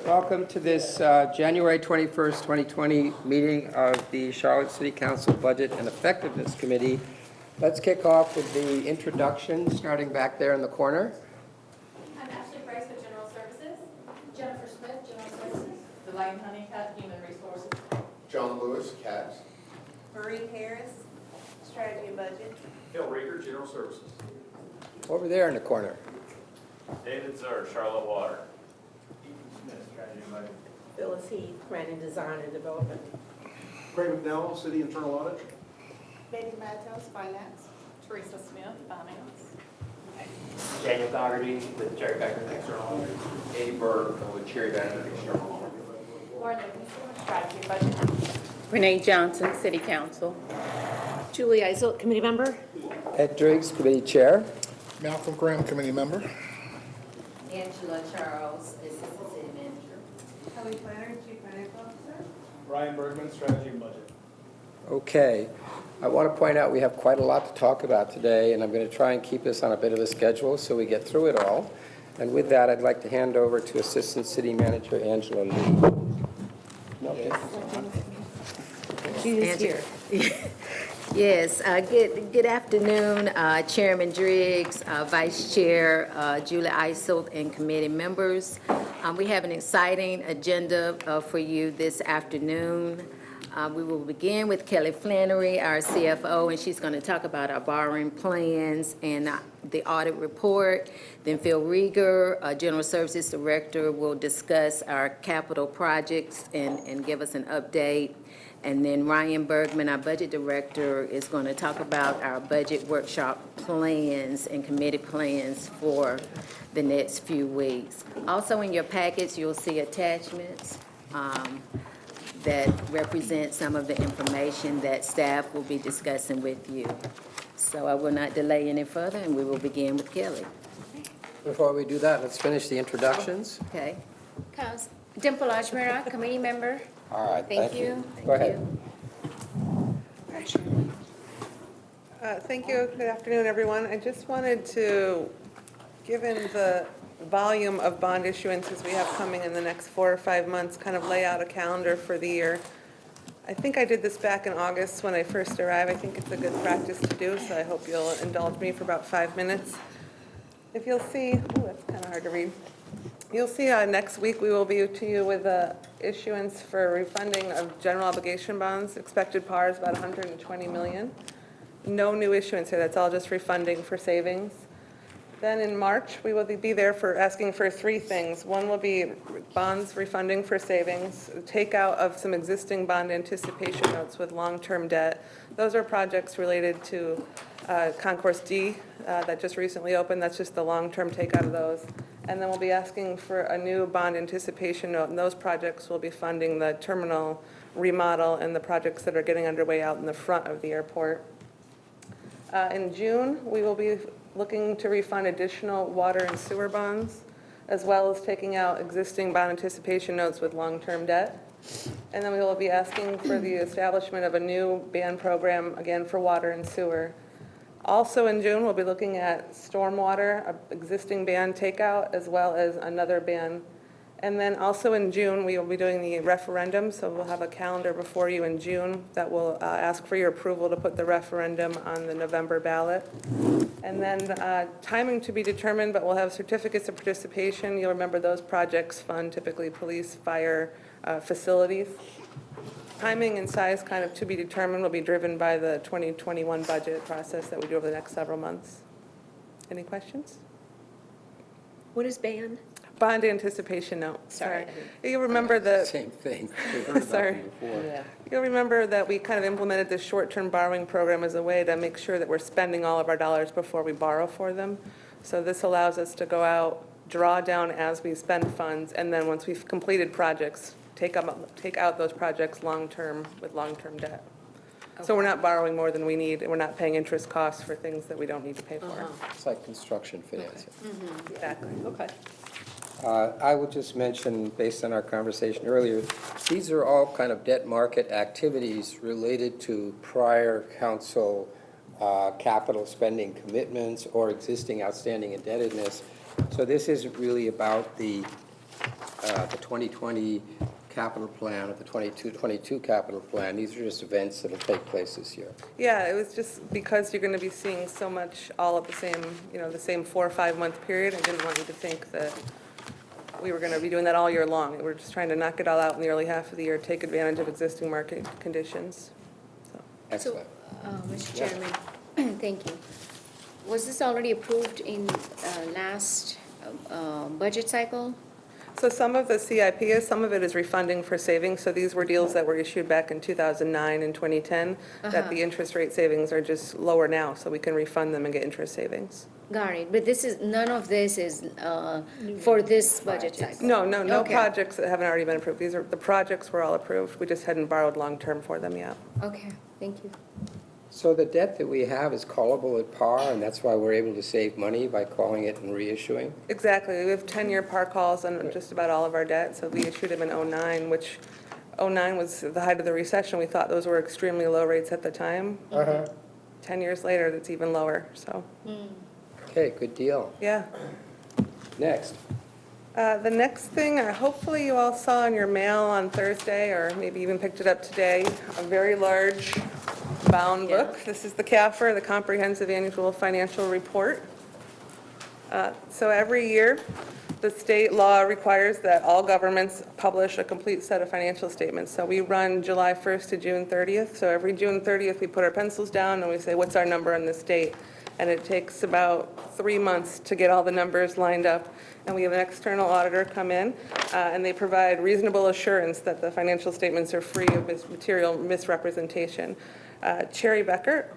Welcome to this January 21st, 2020 meeting of the Charlotte City Council Budget and Effectiveness Committee. Let's kick off with the introduction, starting back there in the corner. I'm Ashley Price with General Services. Jennifer Smith, General Services. Delaney Honeycutt, Human Resources. John Lewis, CATS. Marie Harris, Strategy and Budget. Hill Rieger, General Services. Over there in the corner. David Zur, Charlotte Water. Ethan Smith, Strategy and Budget. Phyllis Heath, Planning, Design, and Development. Craig McDowell, City Internal Audit. Betty Matos, Finance. Teresa Smith, Finance. Daniel Dougherty with Jerry Becker, External Auditor. Eddie Burke with Cherry Valley External Audit. Lauren Livingston, Strategy and Budget. Renee Johnson, City Council. Julie Eisel, Committee Member. Ed Driggs, Committee Chair. Malcolm Graham, Committee Member. Angela Charles, Assistant City Manager. Kelly Planner, Chief Financial Officer. Ryan Bergman, Strategy and Budget. Okay. I want to point out we have quite a lot to talk about today, and I'm going to try and keep this on a bit of a schedule so we get through it all. And with that, I'd like to hand over to Assistant City Manager Angela Lee. She is here. Yes, good afternoon, Chairman Driggs, Vice Chair Julie Eisel, and committee members. We have an exciting agenda for you this afternoon. We will begin with Kelly Flannery, our CFO, and she's going to talk about our borrowing plans and the audit report. Then Phil Rieger, General Services Director, will discuss our capital projects and give us an update. And then Ryan Bergman, our Budget Director, is going to talk about our budget workshop plans and committee plans for the next few weeks. Also in your packets, you'll see attachments that represent some of the information that staff will be discussing with you. So I will not delay any further, and we will begin with Kelly. Before we do that, let's finish the introductions. Okay? Dimple Ajmera, Committee Member. All right, Thank you. Go ahead. Thank you. Good afternoon, everyone. I just wanted to, given the volume of bond issuances we have coming in the next 4 or 5 months, kind of lay out a calendar for the year. I think I did this back in August when I first arrived. I think it's a good practice to do, so I hope you'll indulge me for about 5 minutes. If you'll see, that's kind of hard to read. You'll see next week we will be to you with issuance for refunding of general obligation bonds. Expected par is about $120 million. No new issuance here. That's all just refunding for savings. Then in March, we will be there for asking for 3 things. One will be bonds refunding for savings, takeout of some existing bond anticipation notes with long-term debt. Those are projects related to Concourse D that just recently opened. That's just the long-term takeout of those. And then we'll be asking for a new bond anticipation note, and those projects will be funding the terminal remodel and the projects that are getting underway out in the front of the airport. In June, we will be looking to refund additional water and sewer bonds, as well as taking out existing bond anticipation notes with long-term debt. And then we will be asking for the establishment of a new ban program, again, for water and sewer. Also in June, we'll be looking at stormwater, existing ban takeout, as well as another ban. And then also in June, we will be doing the referendum, so we'll have a calendar before you in June that will ask for your approval to put the referendum on the November ballot. And then timing to be determined, but we'll have certificates of participation. You'll remember those projects fund typically police, fire, facilities. Timing and size kind of to be determined will be driven by the 2021 budget process that we do over the next several months. Any questions? What is ban? Bond anticipation note. Sorry. You'll remember the, Same thing. We've heard about Sorry. them before. Yeah. you'll remember that we kind of implemented this short-term borrowing program as a way to make sure that we're spending all of our dollars before we borrow for them. So this allows us to go out, draw down as we spend funds, and then once we've completed projects, take out those projects long-term with long-term debt. So we're not borrowing more than we need, and we're not paying interest costs for things that we don't need to pay for. It's like construction financing. Exactly. Okay. I will just mention, based on our conversation earlier, these are all kind of debt market activities related to prior council capital spending commitments or existing outstanding indebtedness. So this isn't really about the the 2020 capital plan or the 22 capital plan. These are just events that'll take place this year. Yeah, it was just because you're going to be seeing so much all at the same, the same 4 or 5 month period. I didn't want you to think that we were going to be doing that all year long. We're just trying to knock it all out in the early half of the year, take advantage of existing market conditions. Excellent. Mr. Yeah. Chairman, thank you. Was this already approved in last budget cycle? So some of the CIP is, some of it is refunding for savings. So these were deals that were issued back in 2009 and 2010, that the interest rate savings are just lower now, so we can refund them and get interest savings. Got it, but none of this is for this budget cycle? No Okay. projects that haven't already been approved. The projects were all approved. We just hadn't borrowed long-term for them yet. Okay, thank you. So the debt that we have is callable at par, and that's why we're able to save money by calling it and reissuing? Exactly. We have 10-year par calls on just about all of our debt. So we issued them in '09, which '09 was the height of the recession. We thought those were extremely low rates at the time. 10 years later, it's even lower, so, Okay, good deal. yeah. Next. The next thing, hopefully you all saw in your mail on Thursday, or maybe even picked it up today, a very large bound book. This is the CAFR, the Comprehensive Annual Financial Report. So every year, the state law requires that all governments publish a complete set of financial statements. So we run July 1st to June 30th. So every June 30th, we put our pencils down and we say, what's our number on this date? And it takes about 3 months to get all the numbers lined up. And we have an external auditor come in, and they provide reasonable assurance that the financial statements are free of material misrepresentation. Cherry Becker,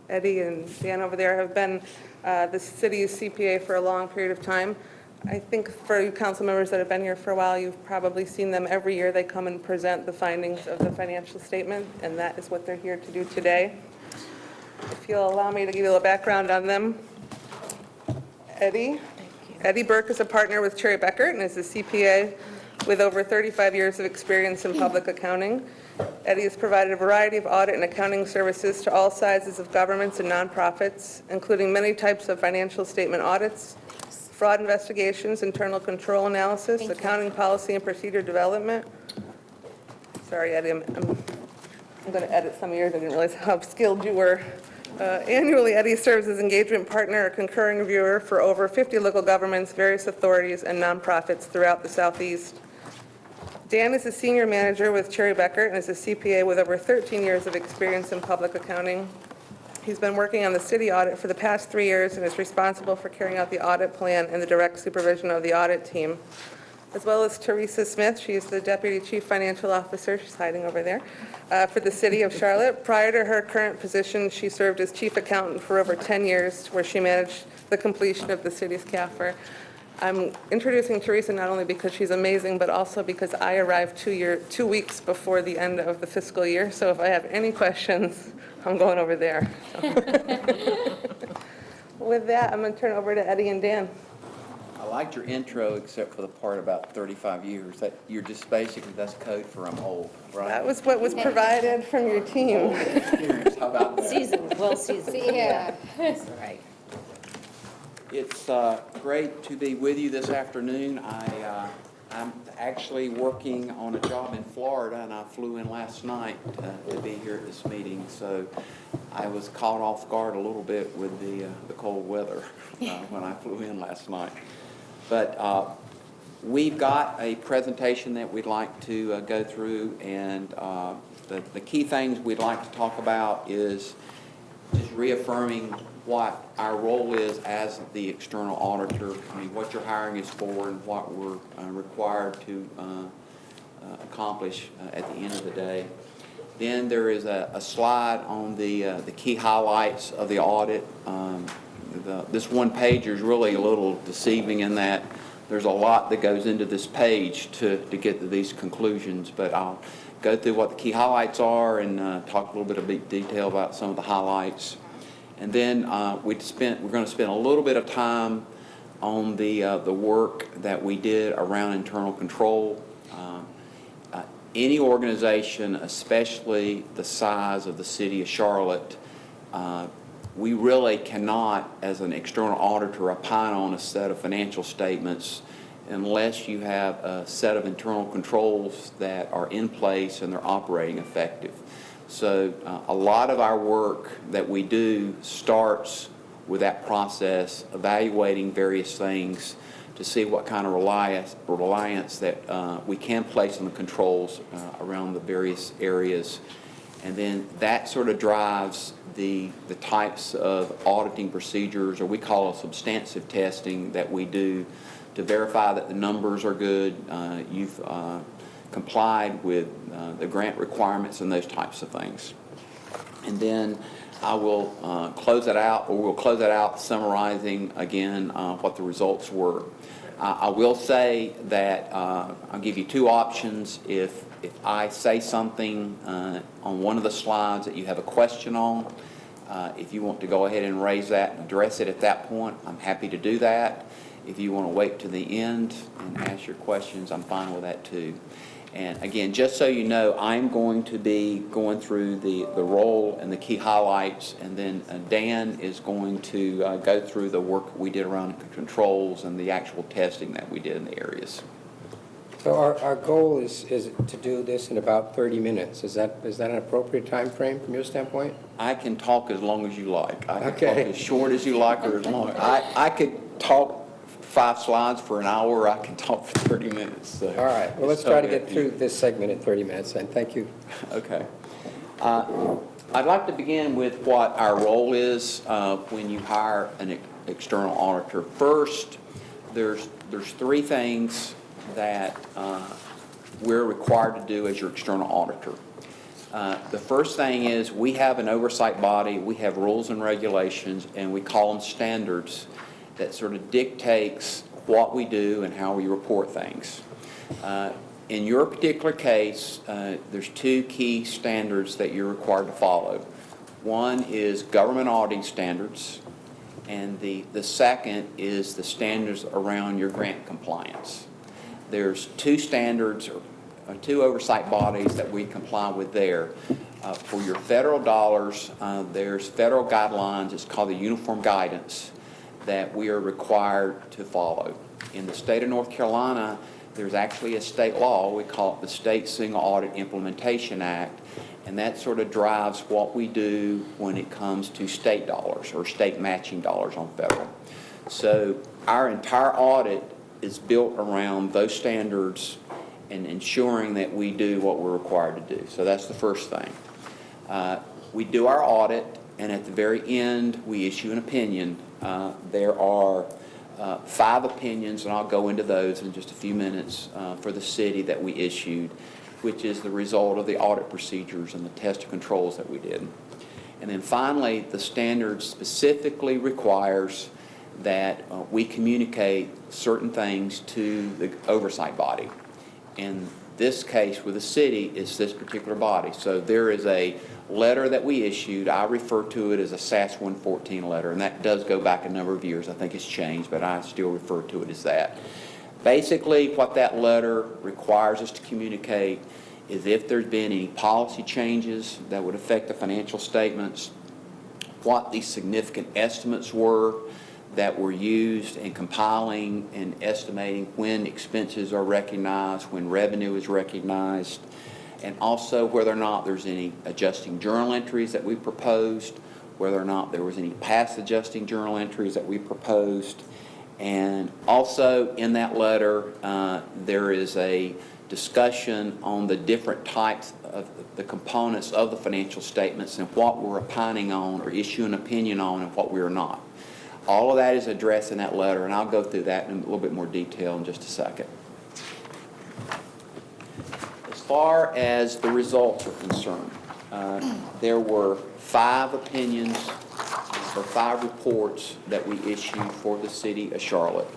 Eddie and Dan over there have been the city's CPA for a long period of time. I think for you council members that have been here for a while, you've probably seen them every year. They come and present the findings of the financial statement, and that is what they're here to do today. If you'll allow me to give you a little background on them. Eddie Burke is a partner with Cherry Becker and is a CPA with over 35 years of experience in public accounting. Eddie has provided a variety of audit and accounting services to all sizes of governments and nonprofits, including many types of financial statement audits, fraud investigations, internal control analysis, Thank you. accounting policy and procedure development. Sorry, Eddie, I'm going to edit some of yours. I didn't realize how skilled you were. Annually, Eddie serves as engagement partner or concurring reviewer for over 50 local governments, various authorities, and nonprofits throughout the Southeast. Dan is a senior manager with Cherry Becker and is a CPA with over 13 years of experience in public accounting. He's been working on the city audit for the past 3 years and is responsible for carrying out the audit plan and the direct supervision of the audit team, as well as Teresa Smith. She is the Deputy Chief Financial Officer, she's hiding over there, for the City of Charlotte. Prior to her current position, she served as Chief Accountant for over 10 years, where she managed the completion of the city's CAFR. I'm introducing Teresa not only because she's amazing, but also because I arrived 2 weeks before the end of the fiscal year, so if I have any questions, I'm going over there. With that, I'm going to turn it over to Eddie and Dan. I liked your intro, except for the part about 35 years. That you're just basically, that's code for I'm old, right? That was what was provided from your team. Experience. How about that? Seasoned, well seasoned. Yeah. That's right. It's great to be with you this afternoon. I'm actually working on a job in Florida, and I flew in last night to be here at this meeting. So I was caught off guard a little bit with the cold weather when I flew in last night. But we've got a presentation that we'd like to go through, and the key things we'd like to talk about is just reaffirming what our role is as the external auditor. I mean, what your hiring is for and what we're required to accomplish at the end of the day. Then there is a slide on the key highlights of the audit. This one page is really a little deceiving in that there's a lot that goes into this page to get to these conclusions, but I'll go through what the key highlights are and talk a little bit of detail about some of the highlights. And then we're going to spend a little bit of time on the work that we did around internal control. Any organization, especially the size of the city of Charlotte, we really cannot, as an external auditor, opine on a set of financial statements unless you have a set of internal controls that are in place and they're operating effective. So a lot of our work that we do starts with that process, evaluating various things to see what kind of reliance that we can place on the controls around the various areas. And then that sort of drives the types of auditing procedures, or we call it substantive testing, that we do to verify that the numbers are good, you've complied with the grant requirements and those types of things. And then I will close that out, or we'll close that out summarizing again what the results were. I will say that I'll give you two options. If I say something on one of the slides that you have a question on, if you want to go ahead and raise that and address it at that point, I'm happy to do that. If you want to wait to the end and ask your questions, I'm fine with that too. And again, just so you know, I'm going to be going through the role and the key highlights, and then Dan is going to go through the work we did around controls and the actual testing that we did in the areas. So our goal is to do this in about 30 minutes. Is that an appropriate time frame from your standpoint? I can talk as long as you like. I can Okay. talk as short as you like or as long. I could talk 5 slides for an hour. I can talk for 30 minutes. So All right, well, let's try to get through this segment in 30 minutes, and thank you. Okay. I'd like to begin with what our role is when you hire an external auditor. First, there's 3 things that we're required to do as your external auditor. The first thing is we have an oversight body, we have rules and regulations, and we call them standards that sort of dictates what we do and how we report things. In your particular case, there's 2 key standards that you're required to follow. One is government auditing standards, and the second is the standards around your grant compliance. There's 2 standards, or 2 oversight bodies that we comply with there. For your federal dollars, there's federal guidelines. It's called the Uniform Guidance that we are required to follow. In the state of North Carolina, there's actually a state law. We call it the State Single Audit Implementation Act, and that sort of drives what we do when it comes to state dollars or state matching dollars on federal. So our entire audit is built around those standards and ensuring that we do what we're required to do. So that's the first thing. We do our audit, and at the very end, we issue an opinion. There are 5 opinions, and I'll go into those in just a few minutes, for the city that we issued, which is the result of the audit procedures and the test of controls that we did. And then finally, the standard specifically requires that we communicate certain things to the oversight body. In this case with the city, it's this particular body. So there is a letter that we issued. I refer to it as a SAS 114 letter, and that does go back a number of years. I think it's changed, but I still refer to it as that. Basically, what that letter requires us to communicate is if there's been any policy changes that would affect the financial statements, what the significant estimates were that were used in compiling and estimating when expenses are recognized, when revenue is recognized, and also whether or not there's any adjusting journal entries that we proposed, whether or not there was any past adjusting journal entries that we proposed. And also in that letter, there is a discussion on the different types of the components of the financial statements and what we're opining on or issue an opinion on and what we're not. All of that is addressed in that letter, and I'll go through that in a little bit more detail in just a second. As far as the results are concerned, there were 5 opinions or 5 reports that we issued for the city of Charlotte.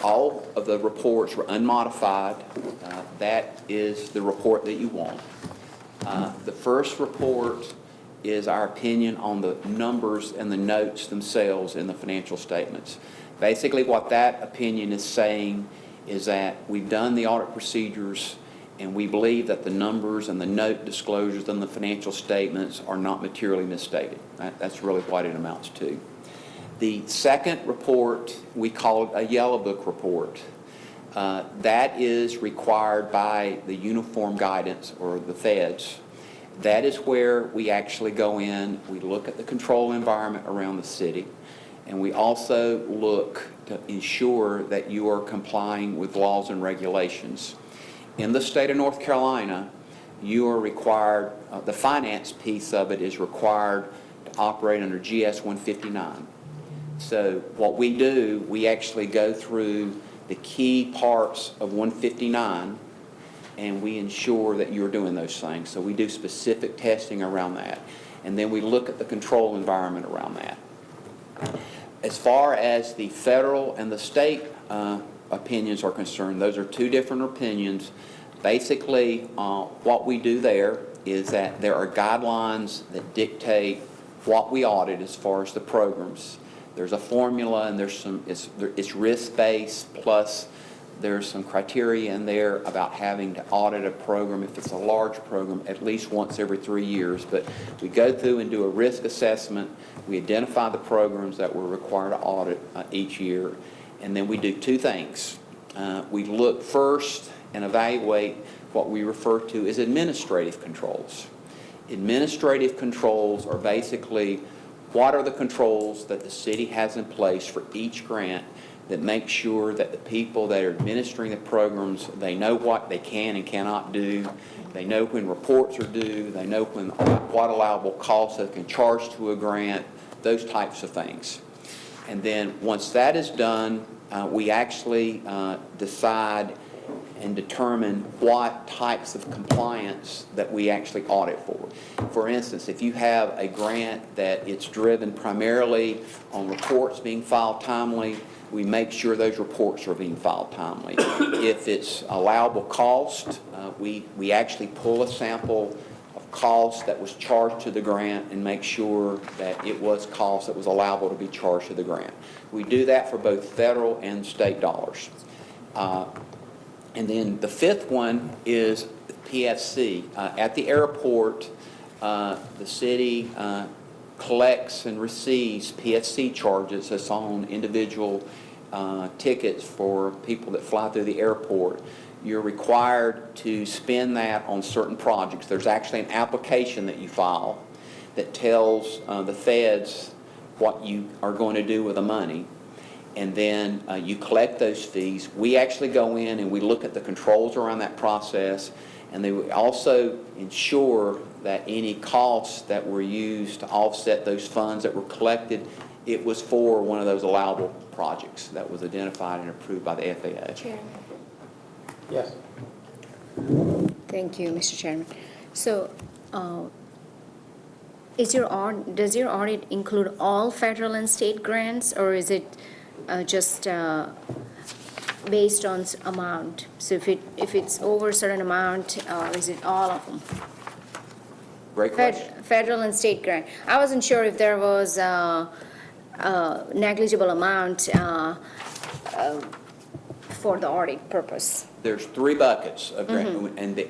All of the reports were unmodified. That is the report that you want. The first report is our opinion on the numbers and the notes themselves in the financial statements. Basically, what that opinion is saying is that we've done the audit procedures and we believe that the numbers and the note disclosures in the financial statements are not materially misstated. That's really what it amounts to. The second report, we call it a Yellow Book report. That is required by the Uniform Guidance, or the feds. That is where we actually go in, we look at the control environment around the city, and we also look to ensure that you are complying with laws and regulations. In the state of North Carolina, you are required, the finance piece of it is required to operate under GS 159. So what we do, we actually go through the key parts of 159, and we ensure that you're doing those things. So we do specific testing around that. And then we look at the control environment around that. As far as the federal and the state opinions are concerned, those are two different opinions. Basically, what we do there is that there are guidelines that dictate what we audit as far as the programs. There's a formula, and there's some, it's risk-based, plus there's some criteria in there about having to audit a program, if it's a large program, at least once every 3 years. But we go through and do a risk assessment. We identify the programs that we're required to audit each year, and then we do two things. We look first and evaluate what we refer to as administrative controls. Administrative controls are basically what are the controls that the city has in place for each grant that make sure that the people that are administering the programs, they know what they can and cannot do, they know when reports are due, they know when what allowable costs they can charge to a grant, those types of things. And then once that is done, we actually decide and determine what types of compliance that we actually audit for. For instance, if you have a grant that it's driven primarily on reports being filed timely, we make sure those reports are being filed timely. If it's allowable cost, we actually pull a sample of cost that was charged to the grant and make sure that it was cost that was allowable to be charged to the grant. We do that for both federal and state dollars. And then the fifth one is PFC. At the airport, the city collects and receives PFC charges that's on individual tickets for people that fly through the airport. You're required to spend that on certain projects. There's actually an application that you file that tells the feds what you are going to do with the money. And then you collect those fees. We actually go in and we look at the controls around that process, and they also ensure that any costs that were used to offset those funds that were collected, it was for one of those allowable projects that was identified and approved by the FAA. Chairman. Yes. Thank you, Mr. Chairman. So, does your audit include all federal and state grants, or is it just based on amount? So if it's over a certain amount, is it all of them? Great question. Federal and state grant. I wasn't sure if there was a negligible amount for the audit purpose. There's three buckets of grant, and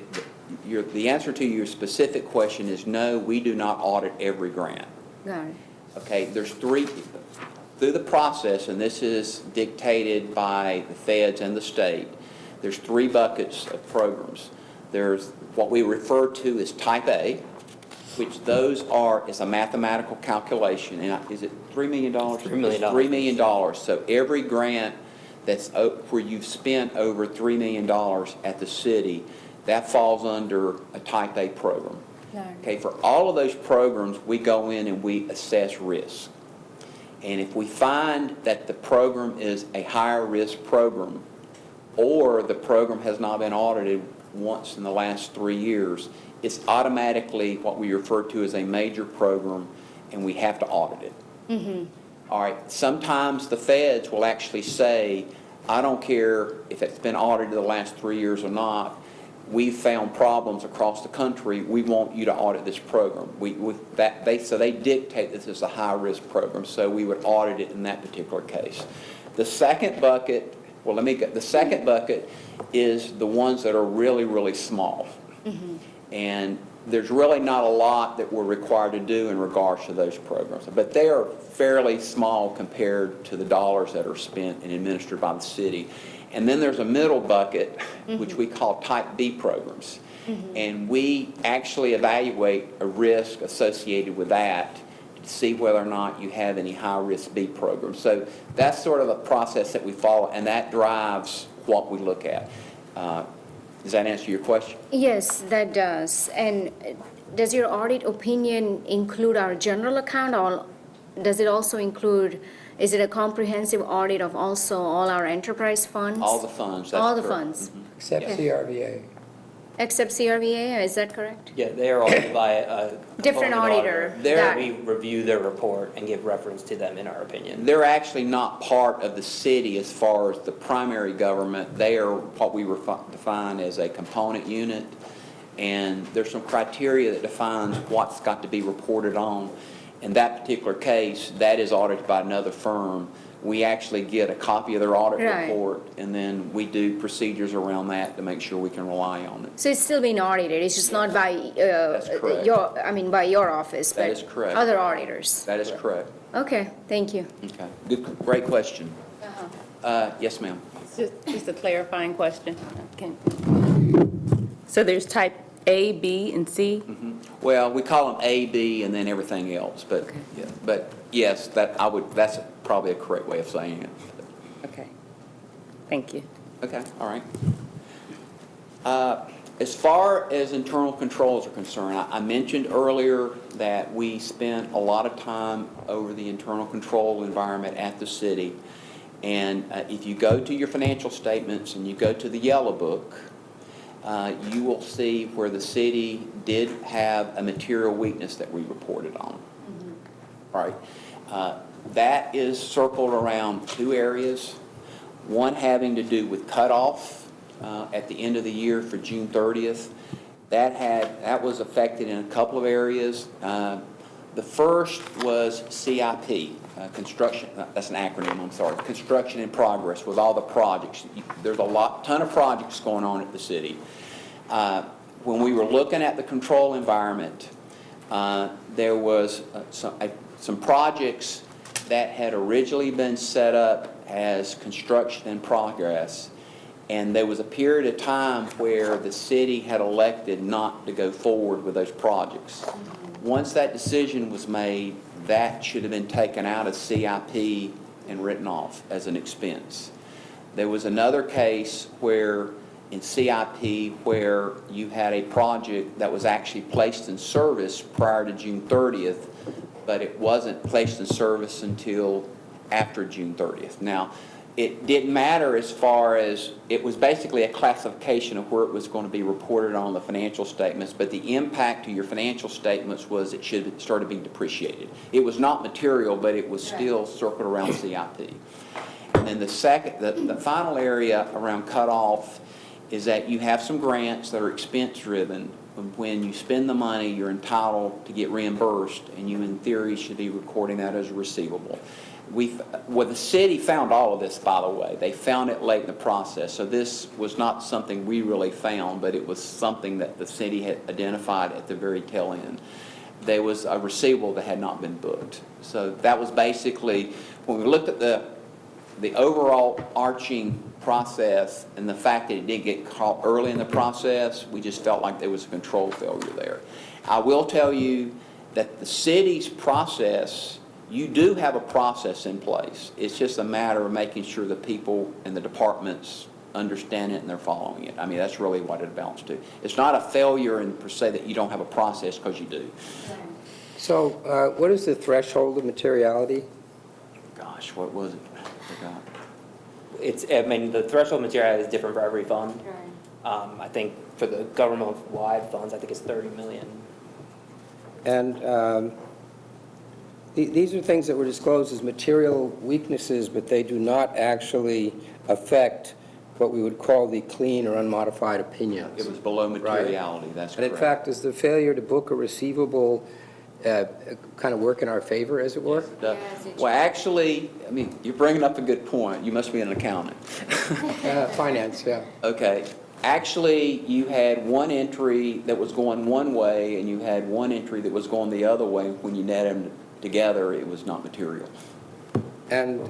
the answer to your specific question is no, we do not audit every grant. Got it. Okay, there's three, through the process, and this is dictated by the feds and the state, there's three buckets of programs. There's what we refer to as Type A, which those are, is a mathematical calculation, and is it $3 million? $3 million. $3 million. So every grant that's where you've spent over $3 million at the city, that falls under a Type A program. Okay, for all of those programs, we go in and we assess risk. And if we find that the program is a higher risk program, or the program has not been audited once in the last 3 years, it's automatically what we refer to as a major program, and we have to audit it. All right, sometimes the feds will actually say, I don't care if it's been audited the last 3 years or not, we've found problems across the country, we want you to audit this program. So they dictate this is a high-risk program, so we would audit it in that particular case. The second bucket, the second bucket is the ones that are really, really small. And there's really not a lot that we're required to do in regards to those programs. But they are fairly small compared to the dollars that are spent and administered by the city. And then there's a middle bucket, which we call Type B programs. And we actually evaluate a risk associated with that to see whether or not you have any high-risk B programs. So that's sort of a process that we follow, and that drives what we look at. Does that answer your question? Yes, that does. And does your audit opinion include our general account, or does it also include, is it a comprehensive audit of also all our enterprise funds? All the funds, that's All the correct. funds, Except CRVA. except CRVA, is that correct? Yeah, they are audited by a Different component auditor. They're- that- We review their report and give reference to them in our opinion. They're actually not part of the city as far as the primary government. They are what we define as a component unit, and there's some criteria that defines what's got to be reported on. In that particular case, that is audited by another firm. We actually get a copy of their audit Right. report, and then we do procedures around that to make sure we can rely on it. So it's still being audited, it's just not by correct. by your office, That but is correct. other auditors? That is correct. Okay, thank you. Okay. Good, great question. Yes, ma'am. Just a clarifying question. So there's type A, B, and C? Well, we call them A, B, and then everything else, but, yeah, but yes, that's probably a correct way of saying it. Okay. Thank you. Okay, all right. As far as internal controls are concerned, I mentioned earlier that we spent a lot of time over the internal control environment at the city. And if you go to your financial statements and you go to the yellow book, you will see where the city did have a material weakness that we reported on. Right? That is circled around two areas. One having to do with cutoff at the end of the year for June 30th. That was affected in a couple of areas. The first was CIP, construction, that's an acronym, I'm sorry, construction in progress with all the projects. There's a ton of projects going on at the city. When we were looking at the control environment, there was some projects that had originally been set up as construction in progress, and there was a period of time where the city had elected not to go forward with those projects. Once that decision was made, that should have been taken out of CIP and written off as an expense. There was another case where in CIP where you had a project that was actually placed in service prior to June 30th, but it wasn't placed in service until after June 30th. Now, it didn't matter as far as, it was basically a classification of where it was going to be reported on the financial statements, but the impact to your financial statements was it should have started being depreciated. It was not material, but it was still circled around CIP. And then the final area around cutoff is that you have some grants that are expense-driven. When you spend the money, you're entitled to get reimbursed, and you, in theory, should be recording that as a receivable. The city found all of this, by the way. They found it late in the process, so this was not something we really found, but it was something that the city had identified at the very tail end. There was a receivable that had not been booked. So that was basically, when we looked at the overall arching process and the fact that it did get caught early in the process, we just felt like there was a control failure there. I will tell you that the city's process, you do have a process in place. It's just a matter of making sure the people and the departments understand it and they're following it. I mean, that's really what it amounts to. It's not a failure in per se that you don't have a process, because you do. So what is the threshold of materiality? Gosh, what was it? I forgot. The threshold material is different for every fund. I think for the government-wide funds, I think it's 30 million. And these are things that were disclosed as material weaknesses, but they do not actually affect what we would call the clean or unmodified opinions. It was below materiality, that's correct. And in fact, is the failure to book a receivable kind of work in our favor, as it were? Well, actually, I mean, you're bringing up a good point. You must be an accountant. Finance, yeah. Okay. Actually, you had one entry that was going one way, and you had one entry that was going the other way. When you net them together, it was not material. And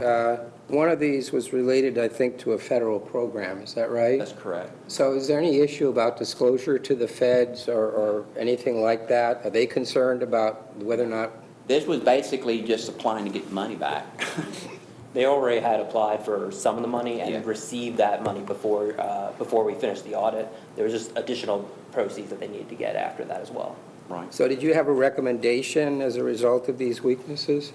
one of these was related, I think, to a federal program, is that right? That's correct. So is there any issue about disclosure to the feds or anything like that? Are they concerned about whether or not? This was basically just applying to get the money back. They already had applied for some of the money Yeah. and received that money before we finished the audit. There was just additional proceeds that they needed to get after that as well. Right. So did you have a recommendation as a result of these weaknesses?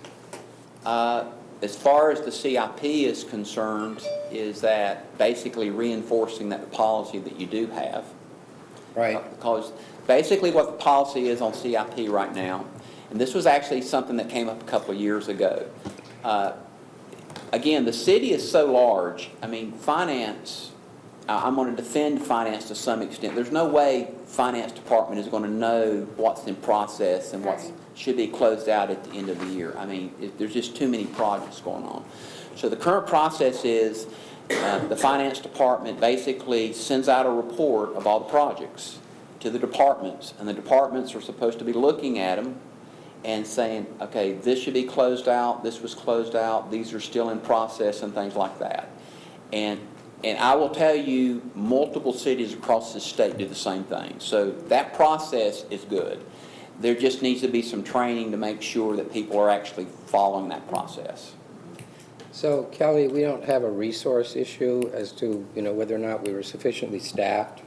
As far as the CIP is concerned, is that basically reinforcing that policy that you do have. Right. Because basically what the policy is on CIP right now, and this was actually something that came up a couple of years ago. Again, the city is so large, I mean, finance, I'm going to defend finance to some extent. There's no way finance department is going to know what's in process and what should be closed out at the end of the year. I mean, there's just too many projects going on. So the current process is the finance department basically sends out a report of all the projects to the departments, and the departments are supposed to be looking at them and saying, okay, this should be closed out, this was closed out, these are still in process, and things like that. And I will tell you, multiple cities across the state do the same thing. So that process is good. There just needs to be some training to make sure that people are actually following that process. So Kelly, we don't have a resource issue as to, whether or not we were sufficiently staffed?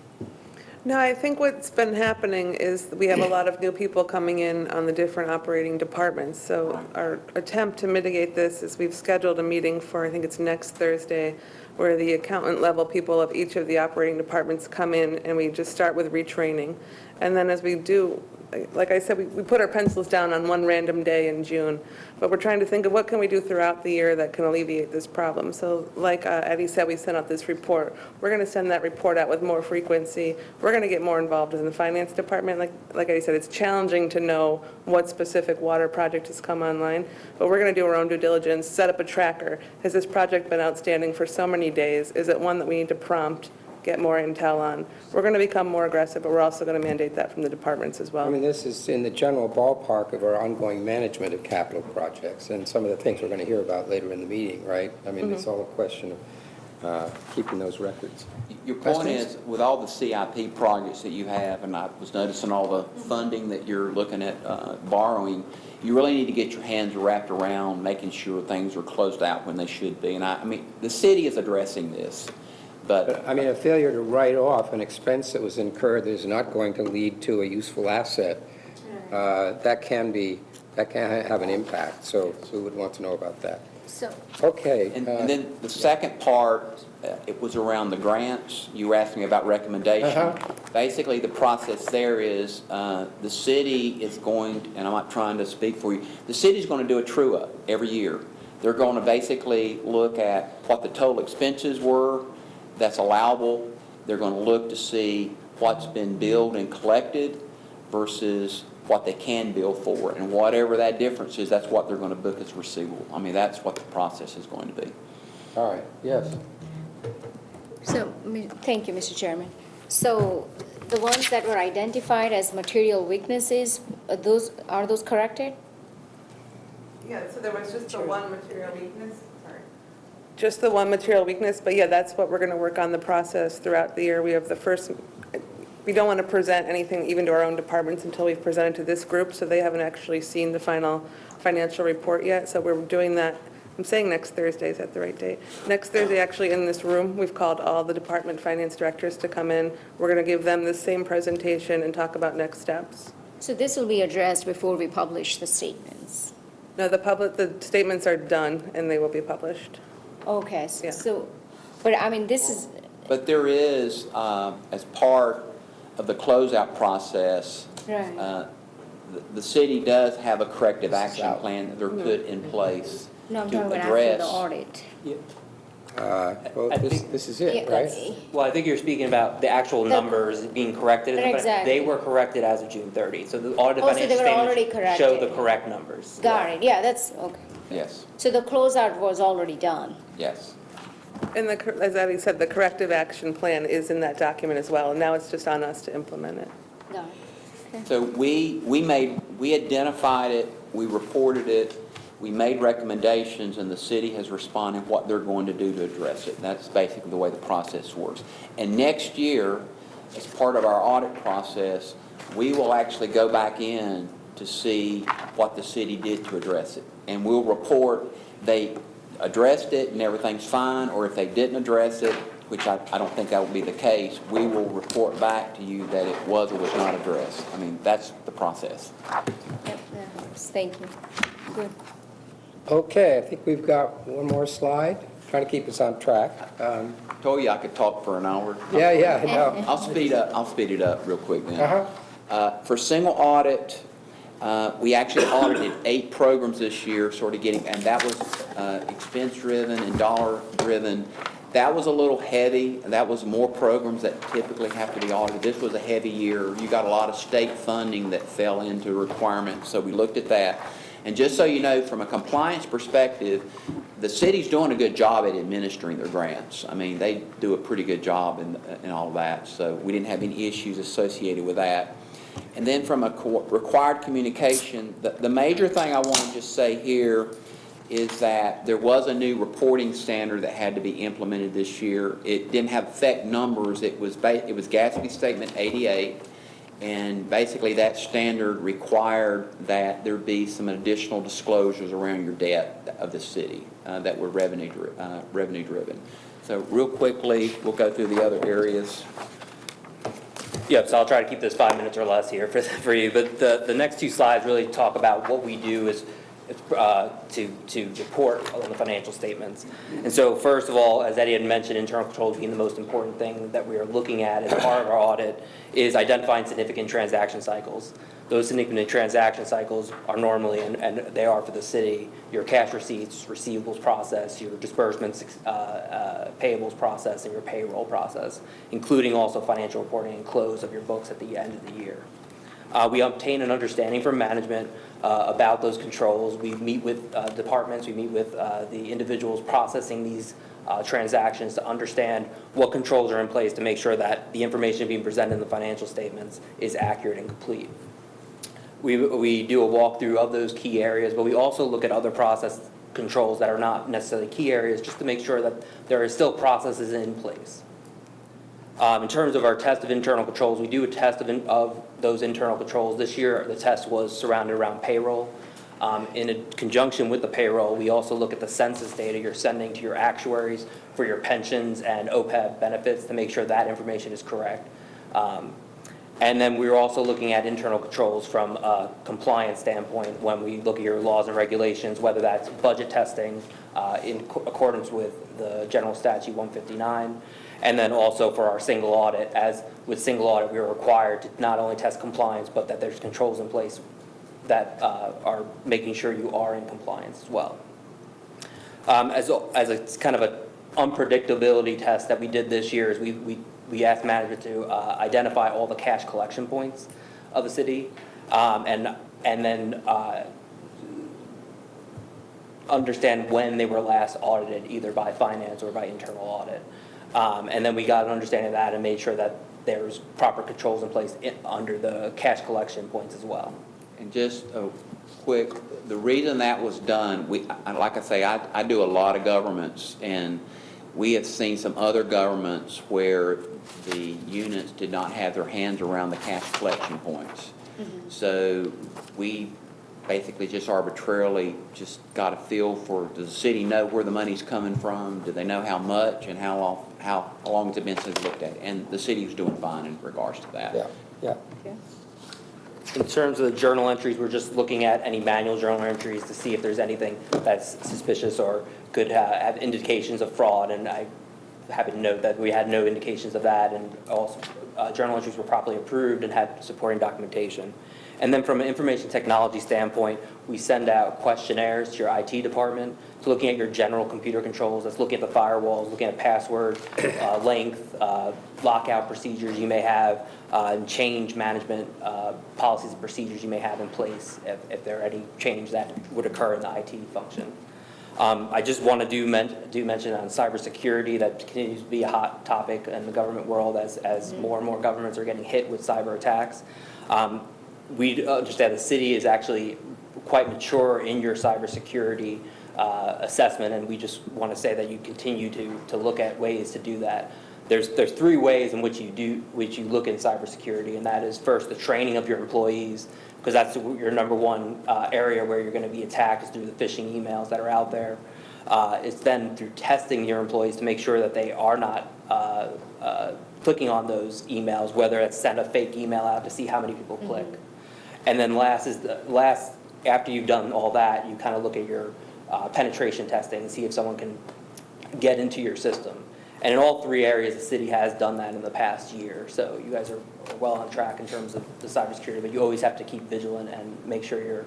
No, I think what's been happening is we have a lot of new people coming in on the different operating departments. So our attempt to mitigate this is we've scheduled a meeting for, I think it's next Thursday, where the accountant level people of each of the operating departments come in, and we just start with retraining. And then as we do, like I said, we put our pencils down on one random day in June, but we're trying to think of what can we do throughout the year that can alleviate this problem. So like Eddie said, we sent out this report. We're going to send that report out with more frequency. We're going to get more involved in the finance department. Like Eddie said, it's challenging to know what specific water project has come online, but we're going to do our own due diligence, set up a tracker. Has this project been outstanding for so many days? Is it one that we need to prompt, get more intel on? We're going to become more aggressive, but we're also going to mandate that from the departments as well. I mean, this is in the general ballpark of our ongoing management of capital projects and some of the things we're going to hear about later in the meeting, right? I mean, it's all a question of keeping those records. Your point is, with all the CIP projects that you have, and I was noticing all the funding that you're looking at borrowing, you really need to get your hands wrapped around making sure things are closed out when they should be. And I mean, the city is addressing this. But I mean, a failure to write off an expense that was incurred that is not going to lead to a useful asset, that can have an impact. So we would want to know about that. So, Okay. And then the second part, it was around the grants. You were asking me about recommendation. Basically, the process there is the city is going, and I'm not trying to speak for you, the city's going to do a true-up every year. They're going to basically look at what the total expenses were that's allowable. They're going to look to see what's been billed and collected versus what they can bill for. And whatever that difference is, that's what they're going to book as receivable. I mean, that's what the process is going to be. All right, yes. so, thank you, Mr. Chairman. So the ones that were identified as material weaknesses, are those corrected? Yeah, so there was just the one material weakness. Just the one material weakness, but yeah, that's what we're going to work on the process throughout the year. We have the first, we don't want to present anything even to our own departments until we've presented to this group, so they haven't actually seen the final financial report yet. So we're doing that, I'm saying next Thursday, is that the right date? Next Thursday, actually, in this room, we've called all the department finance directors to come in. We're going to give them the same presentation and talk about next steps. So this will be addressed before we publish the statements? No, the statements are done and they will be published. Okay, Yeah. so, but I mean, this is, But there is, as part of the closeout process, right. the city does have a corrective action plan that they're put in place No, I'm to talking about after the address. audit. Well, I this think- is it, Yeah, right? that's- Well, I think you're speaking about the actual numbers being corrected. Exactly. They were corrected as of June 30. So the audited Oh, so financial they were already statements show the corrected. correct numbers. Got it, yeah, that's, okay. Yes, So the closeout was already done? yes. And as Eddie said, the corrective action plan is in that document as well, and now it's just on us to implement it. Got it. So we identified it, we reported it, we made recommendations, and the city has responded what they're going to do to address it. That's basically the way the process works. And next year, as part of our audit process, we will actually go back in to see what the city did to address it. And we'll report they addressed it and everything's fine, or if they didn't address it, which I don't think that will be the case, we will report back to you that it was or was not addressed. I mean, that's the process. Yep, that helps. Thank you. Good. Okay, I think we've got one more slide, trying to keep us on track. Told you I could talk for an hour. Yeah, I know. I'll speed it up real quick then. Uh-huh. For single audit, we actually audited 8 programs this year, sort of getting, and that was expense-driven and dollar-driven. That was a little heavy, and that was more programs that typically have to be audited. This was a heavy year. You got a lot of state funding that fell into requirements, so we looked at that. And just so you know, from a compliance perspective, the city's doing a good job at administering their grants. I mean, they do a pretty good job in all of that, so we didn't have any issues associated with that. And then from a required communication, the major thing I want to just say here is that there was a new reporting standard that had to be implemented this year. It didn't have effect numbers. It was Gatsby Statement 88, and basically that standard required that there be some additional disclosures around your debt of the city that were revenue driven. So real quickly, we'll go through the other areas. Yep, so I'll try to keep this 5 minutes or less here for you, but the next 2 slides really talk about what we do is to report on the financial statements. And so first of all, as Eddie had mentioned, internal controls being the most important thing that we are looking at as part of our audit is identifying significant transaction cycles. Those significant transaction cycles are normally, and they are for the city, your cash receipts, receivables process, your disbursements, payables process, and your payroll process, including also financial reporting and close of your books at the end of the year. We obtain an understanding from management about those controls. We meet with departments, we meet with the individuals processing these transactions to understand what controls are in place to make sure that the information being presented in the financial statements is accurate and complete. We do a walkthrough of those key areas, but we also look at other process controls that are not necessarily key areas just to make sure that there are still processes in place. In terms of our test of internal controls, we do a test of those internal controls. This year, the test was surrounded around payroll. In conjunction with the payroll, we also look at the census data you're sending to your actuaries for your pensions and OPEB benefits to make sure that information is correct. And then we're also looking at internal controls from a compliance standpoint when we look at your laws and regulations, whether that's budget testing in accordance with the General Statute 159, and then also for our single audit. As with single audit, we are required to not only test compliance, but that there's controls in place that are making sure you are in compliance as well. As a kind of an unpredictability test that we did this year is we asked management to identify all the cash collection points of the city, and then understand when they were last audited, either by finance or by internal audit. And then we got an understanding of that and made sure that there's proper controls in place under the cash collection points as well. And just a quick, the reason that was done, like I say, I do a lot of governments, and we have seen some other governments where the units did not have their hands around the cash collection points. Mm-hmm. So we basically just arbitrarily just got a feel for, does the city know where the money's coming from? Do they know how much and how long has it been since looked at? And the city was doing fine in regards to that. Yeah. Okay. In terms of the journal entries, we're just looking at any manual journal entries to see if there's anything that's suspicious or could have indications of fraud, and I'm happy to note that we had no indications of that, and also journal entries were properly approved and had supporting documentation. And then from an information technology standpoint, we send out questionnaires to your IT department. So looking at your general computer controls, that's looking at the firewalls, looking at password length, lockout procedures you may have, and change management policies and procedures you may have in place if there are any change that would occur in the IT function. I just want to do mention on cybersecurity that continues to be a hot topic in the government world as more and more governments are getting hit with cyber attacks. We understand the city is actually quite mature in your cybersecurity assessment, and we just want to say that you continue to look at ways to do that. There's 3 ways in which you look in cybersecurity, and that is first the training of your employees, because that's your number one area where you're going to be attacked is through the phishing emails that are out there. It's then through testing your employees to make sure that they are not clicking on those emails, whether it's send a fake email out to see how many people click. And then last, after you've done all that, you kind of look at your penetration testing and see if someone can get into your system. And in all 3 areas, the city has done that in the past year. So you guys are well on track in terms of the cybersecurity, but you always have to keep vigilant and make sure you're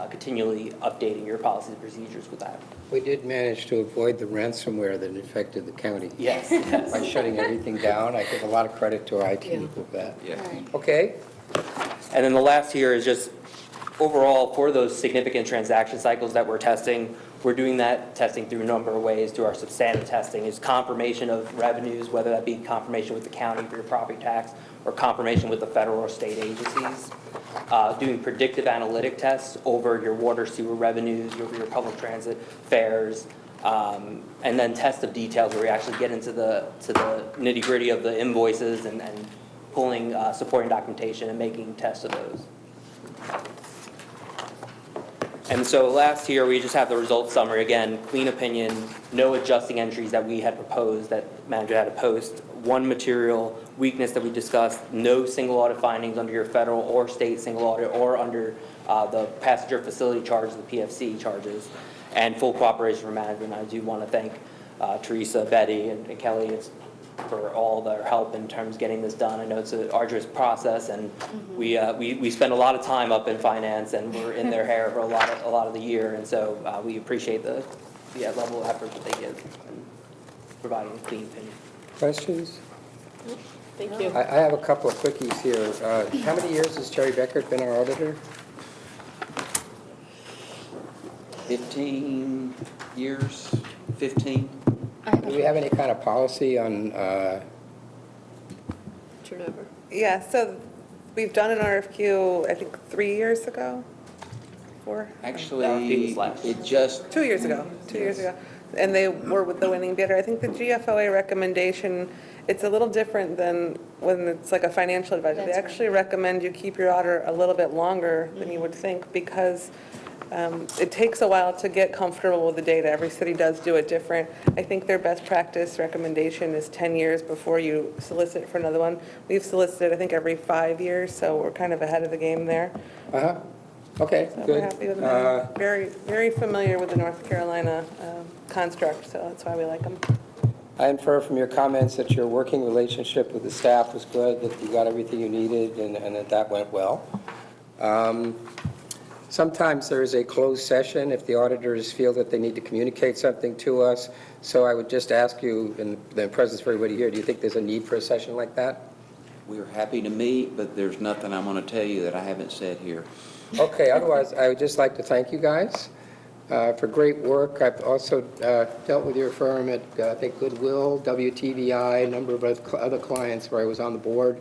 continually updating your policies and procedures with that. We did manage to avoid the ransomware that infected the county. Yes. By shutting everything down. I give a lot of credit to our IT people for that. Yeah. Okay? And then the last here is just overall for those significant transaction cycles that we're testing, we're doing that testing through a number of ways. Through our substantive testing is confirmation of revenues, whether that be confirmation with the county for your property tax or confirmation with the federal or state agencies. Doing predictive analytic tests over your water sewer revenues, your public transit fares, and then test of details where we actually get into the nitty gritty of the invoices and pulling supporting documentation and making tests of those. And so last here, we just have the results summary. Again, clean opinion, no adjusting entries that we had proposed that manager had to post. One material weakness that we discussed, no single audit findings under your federal or state single audit or under the passenger facility charges, the PFC charges, and full cooperation from management. I do want to thank Teresa, Betty, and Kelly for all their help in terms of getting this done. I know it's an arduous process, and we spend a lot of time up in finance, and we're in their hair for a lot of the year, and so we appreciate the level of effort that they give in providing a clean opinion. Questions? Thank you. I have a couple of quickies here. How many years has Terry Beckert been our auditor? 15 years, 15. Do we have any kind of policy on, Turnover. Yeah, so we've done an RFQ, I think 3 years ago, 4? Actually, it just 2 years ago, 2 years ago. And they were with the winning bidder. I think the GFOA recommendation, it's a little different than when it's like a financial advisor. They That's right. actually recommend you keep your auditor a little bit longer than you would think because it takes a while to get comfortable with the data. Every city does do it different. I think their best practice recommendation is 10 years before you solicit for another one. We've solicited, I think, every 5 years, so we're kind of ahead of the game there. okay, So good. we're happy with them. Very, very familiar with the North Carolina construct, so that's why we like them. I infer from your comments that your working relationship with the staff was good, that you got everything you needed, and that went well. Sometimes there is a closed session if the auditors feel that they need to communicate something to us. So I would just ask you, in the presence of everybody here, do you think there's a need for a session like that? we're happy to meet, but there's nothing I'm going to tell you that I haven't said here. Okay, otherwise, I would just like to thank you guys for great work. I've also dealt with your firm at, I think, Goodwill, WTVI, a number of other clients where I was on the board,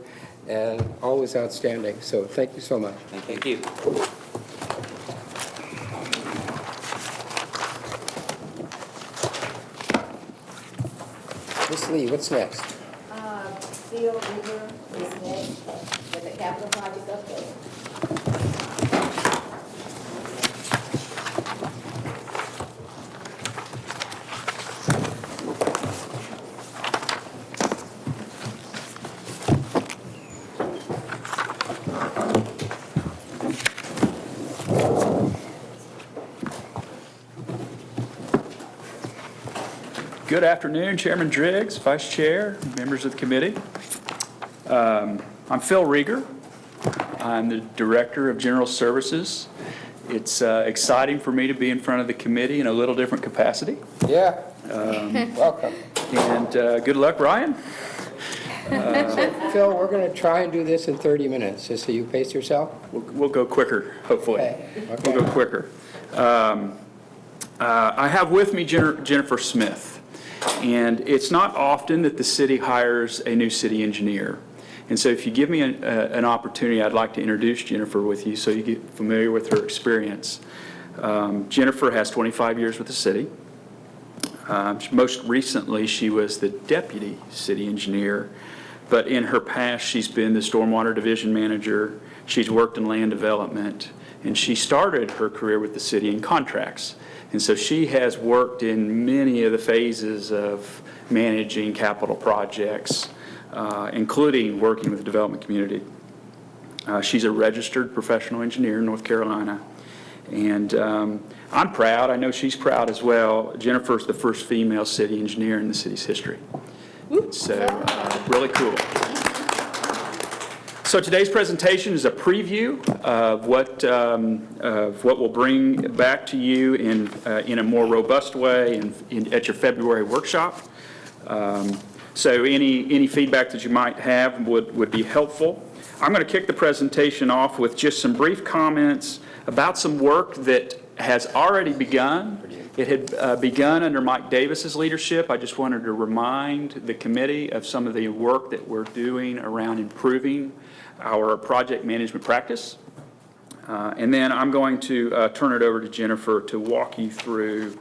and always outstanding. So thank you so much. Thank you. Ms. Lee, what's next? Phil Rigger is next with the capital project update. Good afternoon, Chairman Driggs, Vice Chair, members of the committee. I'm Phil Rieger. I'm the Director of General Services. It's exciting for me to be in front of the committee in a little different capacity. Yeah, welcome. And good luck, Ryan. Phil, we're going to try and do this in 30 minutes, just so you pace yourself. We'll go quicker, hopefully. Okay. We'll go quicker. I have with me Jennifer Smith, and it's not often that the city hires a new city engineer. And so if you give me an opportunity, I'd like to introduce Jennifer with you so you get familiar with her experience. Jennifer has 25 years with the city. Most recently, she was the deputy city engineer, but in her past, she's been the stormwater division manager. She's worked in land development, and she started her career with the city in contracts. And so she has worked in many of the phases of managing capital projects, including working with the development community. She's a registered professional engineer in North Carolina. And I'm proud, I know she's proud as well. Jennifer's the first female city engineer in the city's history. So, really cool. So today's presentation is a preview of what we'll bring back to you in a more robust way at your February workshop. So any feedback that you might have would be helpful. I'm going to kick the presentation off with just some brief comments about some work that has already begun. It had begun under Mike Davis's leadership. I just wanted to remind the committee of some of the work that we're doing around improving our project management practice. And then I'm going to turn it over to Jennifer to walk you through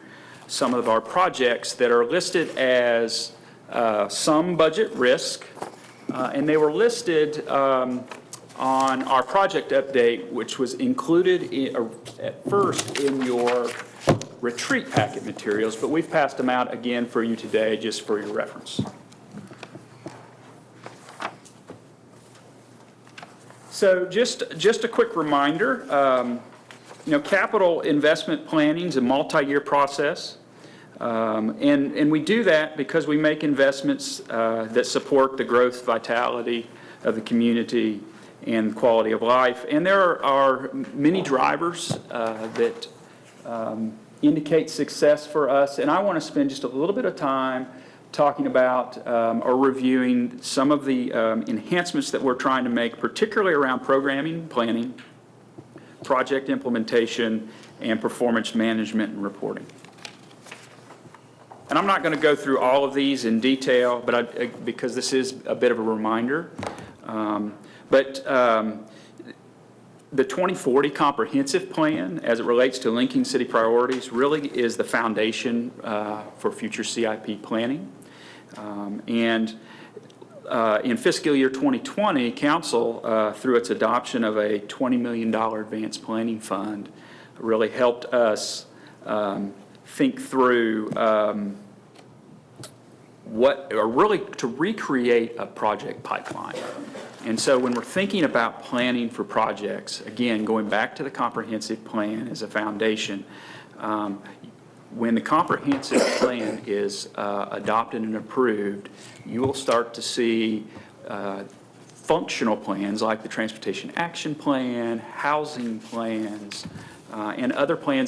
some of our projects that are listed as some budget risk, and they were listed on our project update, which was included at first in your retreat packet materials, but we've passed them out again for you today just for your reference. So just a quick reminder, capital investment planning is a multi-year process. And we do that because we make investments that support the growth, vitality of the community and quality of life. And there are many drivers that indicate success for us. And I want to spend just a little bit of time talking about or reviewing some of the enhancements that we're trying to make, particularly around programming, planning, project implementation, and performance management and reporting. And I'm not going to go through all of these in detail, but because this is a bit of a reminder. The 2040 Comprehensive Plan, as it relates to linking city priorities, really is the foundation for future CIP planning. In fiscal year 2020, Council, through its adoption of a $20 million advanced planning fund, really helped us think through to recreate a project pipeline. And so when we're thinking about planning for projects, again, going back to the comprehensive plan as a foundation, when the comprehensive plan is adopted and approved, you will start to see functional plans like the Transportation Action Plan, housing plans, and other plans